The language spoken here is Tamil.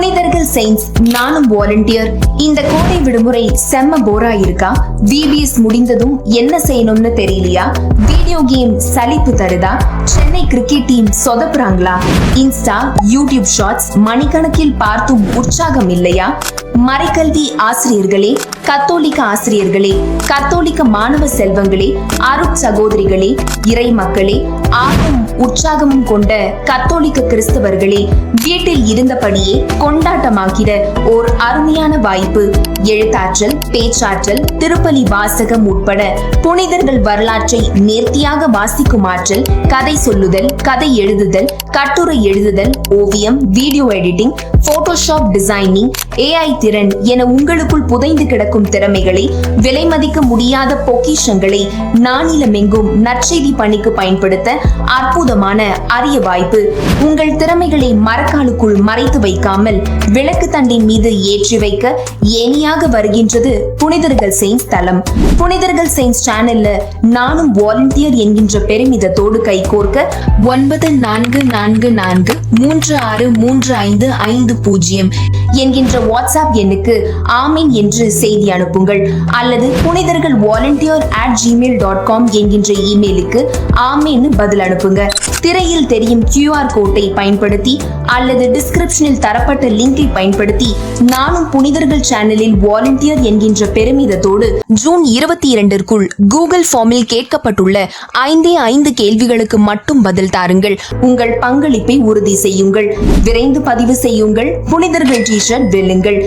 புனிதர்கள் செயின்ஸ் நானும் வாலண்டியர். இந்த கோடை விடுமுறை செம்ம போரா இருக்கா? VBS முடிந்ததும் என்ன செய்யணும்னு தெரியலையா? வீடியோ கேம் சலிப்பு தருதா? சென்னை கிரிக்கெட் டீம் சொதப்புறாங்களா? இன்ஸ்டா யூடியூப் ஷார்ட்ஸ் மணிக்கணக்கில் பார்த்தும் உற்சாகம் இல்லையா? மறைக்கல்வி ஆசிரியர்களே, கத்தோலிக்க ஆசிரியர்களே, கத்தோலிக்க மாணவ செல்வங்களே, அருட் சகோதரிகளே, இறை மக்களே, ஆர்வம் உற்சாகமும் கொண்ட கத்தோலிக்க கிறிஸ்தவர்களே, வீட்டில் இருந்தபடியே கொண்டாட்டமாகிற ஓர் அருமையான வாய்ப்பு. எழுத்தாற்றல், பேச்சாற்றல், திருப்பலி வாசகம் உட்பட புனிதர்கள் வரலாற்றை நேர்த்தியாக வாசிக்கும் ஆற்றல், கதை சொல்லுதல், கதை எழுதுதல், கட்டுரை எழுதுதல், ஓவியம், video editing, Photoshop designing, AI திறன் என உங்களுக்குள் புதைந்து கிடக்கும் திறமைகளை, விலை மதிக்க முடியாத பொக்கிஷங்களை நானிலமெங்கும் நற்செய்தி பணிக்கு பயன்படுத்த அற்புதமான அரிய வாய்ப்பு. உங்கள் திறமைகளை மரக்காலுக்குள் மறைத்து வைக்காமல் விளக்கு தண்டின் மீது ஏற்றி வைக்க ஏனியாக வருகின்றது புனிதர்கள் செயின்ஸ் தளம். புனிதர்கள் செயின்ஸ் சேனல்ல நானும் வாலண்டியர் என்கின்ற பெருமிதத்தோடு கைகோர்க்க 9444363550 என்கின்ற வாட்ஸ்அப் எண்ணுக்கு ஆமீன் என்று செய்தி அனுப்புங்கள். அல்லது புனிதர்கள் volunteer@gmail.com என்கின்ற இமெயிலுக்கு ஆமீன் பதில் அனுப்புங்க. திரையில் தெரியும் QR கோட்டை பயன்படுத்தி அல்லது டிஸ்கிரிப்ஷனில் தரப்பட்ட லிங்கை பயன்படுத்தி நானும் புனிதர்கள் சேனலில் வாலண்டியர் என்கின்ற பெருமிதத்தோடு ஜூன் 22ற்குள் கூகுள் ஃபார்மில் கேட்கப்பட்டுள்ள 5 கேள்விகளுக்கு மட்டும் பதில் தாருங்கள். உங்கள் பங்களிப்பை உறுதி செய்யுங்கள். விரைந்து பதிவு செய்யுங்கள். புனிதர்கள் டி-ஷர்ட் வெல்லுங்கள்.